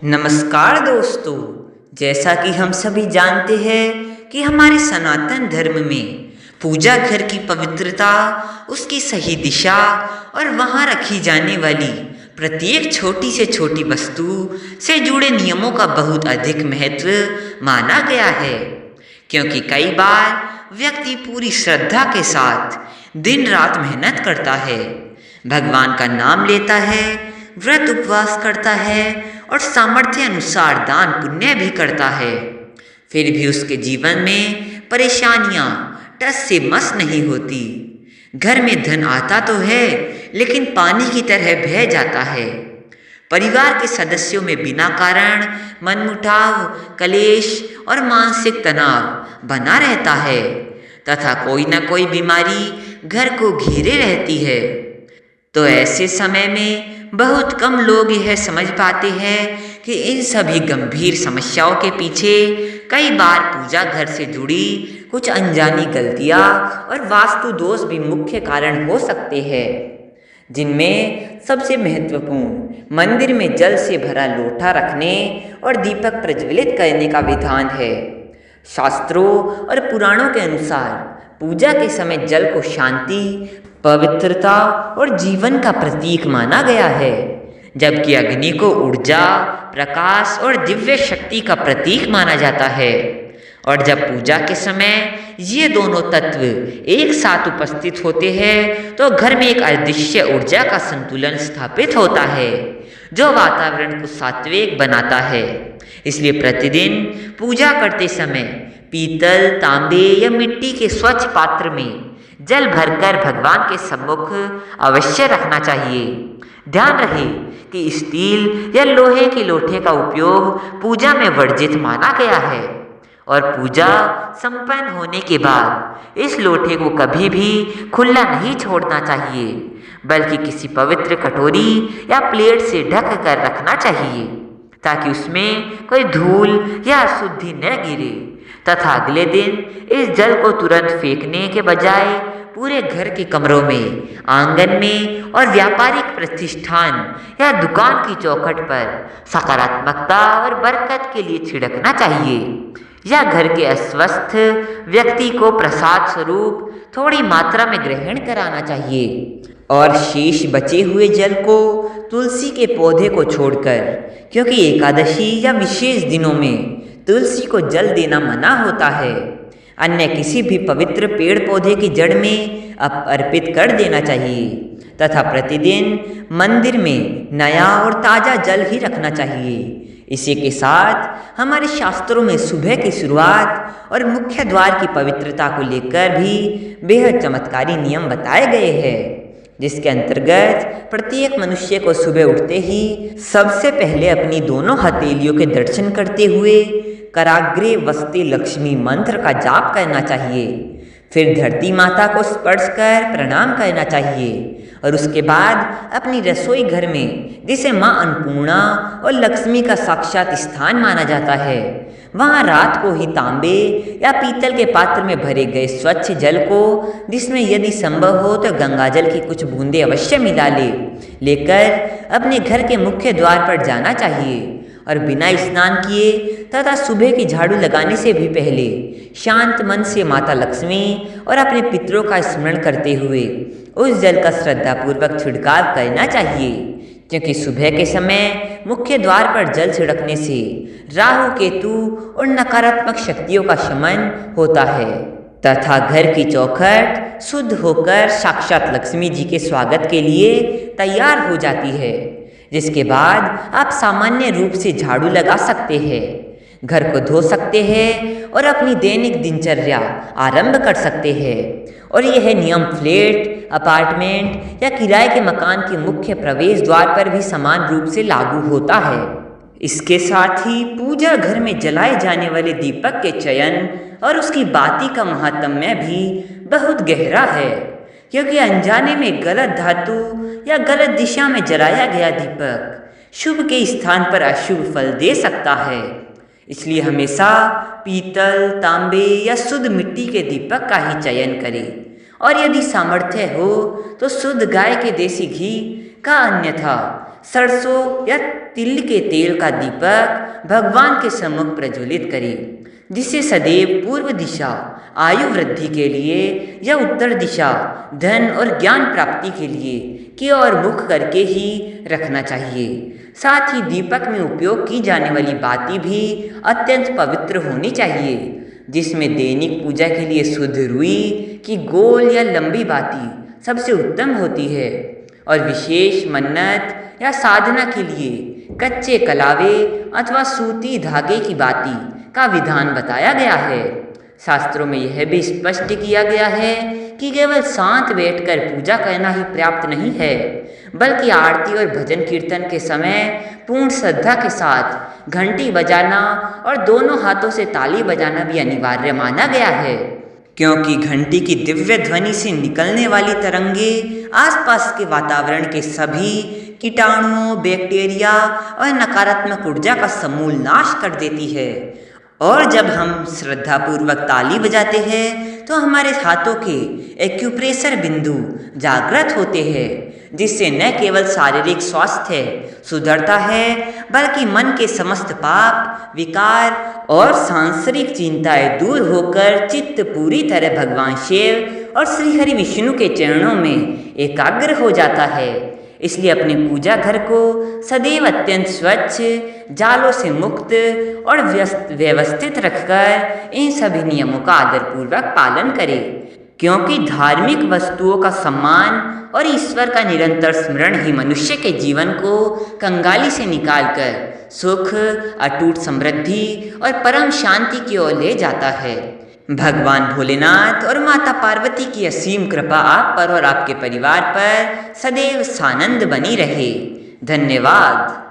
नमस्कार दोस्तों। जैसा कि हम सभी जानते हैं कि हमारे सनातन धर्म में पूजा घर की पवित्रता, उसकी सही दिशा और वहाँ रखी जाने वाली प्रत्येक छोटी से छोटी वस्तु से जुड़े नियमों का बहुत अधिक महत्व माना गया है। क्योंकि कई बार व्यक्ति पूरी श्रद्धा के साथ दिन रात मेहनत करता है, भगवान का नाम लेता है, व्रत उपवास करता है और सामर्थ्य अनुसार दान पुण्य भी करता है, फिर भी उसके जीवन में परेशानियां टस से मस नहीं होती। घर में धन आता तो है, लेकिन पानी की तरह बह जाता है। परिवार के सदस्यों में बिना कारण मनमुटाव, कलेश और मानसिक तनाव बना रहता है तथा कोई न कोई बीमारी घर को घेरे रहती है। तो ऐसे समय में बहुत कम लोग यह समझ पाते हैं कि इन सभी गंभीर समस्याओं के पीछे कई बार पूजा घर से जुड़ी कुछ अनजानी गलतियां और वास्तु दोष भी मुख्य कारण हो सकते हैं, जिनमें सबसे महत्वपूर्ण मंदिर में जल से भरा लोटा रखने और दीपक प्रज्वलित करने का विधान है। शास्त्रों और पुराणों के अनुसार पूजा के समय जल को शांति, पवित्रता और जीवन का प्रतीक माना गया है, जबकि अग्नि को ऊर्जा, प्रकाश और दिव्य शक्ति का प्रतीक माना जाता है। और जब पूजा के समय ये दोनों तत्व एक साथ उपस्थित होते हैं तो घर में एक अदृश्य ऊर्जा का संतुलन स्थापित होता है, जो वातावरण को सात्विक बनाता है। इसलिए प्रतिदिन पूजा करते समय पीतल, तांबे या मिट्टी के स्वच्छ पात्र में जल भरकर भगवान के सम्मुख अवश्य रखना चाहिए। ध्यान रहे कि स्टील या लोहे के लोटे का उपयोग पूजा में वर्जित माना गया है और पूजा संपन्न होने के बाद इस लोटे को कभी भी खुला नहीं छोड़ना चाहिए, बल्कि किसी पवित्र कटोरी या प्लेट से ढक कर रखना चाहिए ताकि उसमें कोई धूल या अशुद्धि न गिरे। तथा अगले दिन इस जल को तुरंत फेंकने के बजाय पूरे घर के कमरों में, आंगन में और व्यापारिक प्रतिष्ठान या दुकान की चौखट पर सकारात्मकता और बरकत के लिए छिड़कना चाहिए। या घर के अस्वस्थ व्यक्ति को प्रसाद स्वरूप थोड़ी मात्रा में ग्रहण कराना चाहिए और शेष बचे हुए जल को तुलसी के पौधे को छोड़कर, क्योंकि एकादशी या विशेष दिनों में तुलसी को जल देना मना होता है, अन्य किसी भी पवित्र पेड़ पौधे की जड़ में अर्पित कर देना चाहिए। तथा प्रतिदिन मंदिर में नया और ताज़ा जल ही रखना चाहिए। इसी के साथ हमारे शास्त्रों में सुबह की शुरुआत और मुख्य द्वार की पवित्रता को लेकर भी बेहद चमत्कारी नियम बताए गए हैं, जिसके अंतर्गत प्रत्येक मनुष्य को सुबह उठते ही सबसे पहले अपनी दोनों हथेलियों के दर्शन करते हुए कराग्रे वस्ते लक्ष्मी मंत्र का जाप करना चाहिए। फिर धरती माता को स्पर्श कर प्रणाम करना चाहिए और उसके बाद अपनी रसोई घर में, जिसे माँ अन्नपूर्णा और लक्ष्मी का साक्षात स्थान माना जाता है, वहाँ रात को ही तांबे या पीतल के पात्र में भरे गए स्वच्छ जल को, जिसमें यदि संभव हो तो गंगाजल की कुछ बूंदें अवश्य मिला लेकर अपने घर के मुख्य द्वार पर जाना चाहिए और बिना स्नान किए तथा सुबह की झाड़ू लगाने से भी पहले शांत मन से माता लक्ष्मी और अपने पितरों का स्मरण करते हुए उस जल का श्रद्धापूर्वक छिड़काव करना चाहिए, क्योंकि सुबह के समय मुख्य द्वार पर जल छिड़कने से राहु, केतु और नकारात्मक शक्तियों का शमन होता है तथा घर की चौखट शुद्ध होकर साक्षात लक्ष्मी जी के स्वागत के लिए तैयार हो जाती है, जिसके बाद आप सामान्य रूप से झाड़ू लगा सकते हैं, घर को धो सकते हैं और अपनी दैनिक दिनचर्या आरंभ कर सकते हैं। और यह नियम फ्लैट, अपार्टमेंट या किराए के मकान के मुख्य प्रवेश द्वार पर भी समान रूप से लागू होता है। इसके साथ ही पूजा घर में जलाए जाने वाले दीपक के चयन और उसकी बाती का महात्म्य भी बहुत गहरा है, क्योंकि अनजाने में गलत धातु या गलत दिशा में जलाया गया दीपक शुभ के स्थान पर अशुभ फल दे सकता है। इसलिए हमेशा पीतल, तांबे या शुद्ध मिट्टी के दीपक का ही चयन करें और यदि सामर्थ्य हो तो शुद्ध गाय के देसी घी का, अन्यथा सरसों या तिल के तेल का दीपक भगवान के सम्मुख प्रज्वलित करें, जिसे सदैव पूर्व दिशा आयु वृद्धि के लिए या उत्तर दिशा धन और ज्ञान प्राप्ति के लिए की ओर मुख करके ही रखना चाहिए। साथ ही दीपक में उपयोग की जाने वाली बाती भी अत्यंत पवित्र होनी चाहिए, जिसमें दैनिक पूजा के लिए शुद्ध रुई की गोल या लंबी बाती सबसे उत्तम होती है और विशेष मन्नत या साधना के लिए कच्चे कलावे अथवा सूती धागे की बाती का विधान बताया गया है। शास्त्रों में यह भी स्पष्ट किया गया है कि केवल शांत बैठकर पूजा करना ही पर्याप्त नहीं है, बल्कि आरती और भजन कीर्तन के समय पूर्ण श्रद्धा के साथ घंटी बजाना और दोनों हाथों से ताली बजाना भी अनिवार्य माना गया है, क्योंकि घंटी की दिव्य ध्वनि से निकलने वाली तरंगे आसपास के वातावरण के सभी कीटाणुओं, बैक्टीरिया और नकारात्मक ऊर्जा का समूल नाश कर देती है। और जब हम श्रद्धापूर्वक ताली बजाते हैं तो हमारे हाथों के एक्यूप्रेशर बिंदु जागृत होते हैं, जिससे न केवल शारीरिक स्वास्थ्य सुधरता है, बल्कि मन के समस्त पाप, विकार और सांसारिक चिंताएं दूर होकर चित्त पूरी तरह भगवान शिव और श्रीहरि विष्णु के चरणों में एकाग्र हो जाता है। इसलिए अपने पूजा घर को सदैव अत्यंत स्वच्छ, जालों से मुक्त और व्यवस्थित रखकर इन सभी नियमों का आदरपूर्वक पालन करें, क्योंकि धार्मिक वस्तुओं का सम्मान और ईश्वर का निरंतर स्मरण ही मनुष्य के जीवन को कंगाली से निकालकर सुख, अटूट समृद्धि और परम शांति की ओर ले जाता है। भगवान भोलेनाथ और माता पार्वती की असीम कृपा आप पर और आपके परिवार पर सदैव सानंद बनी रहे। धन्यवाद।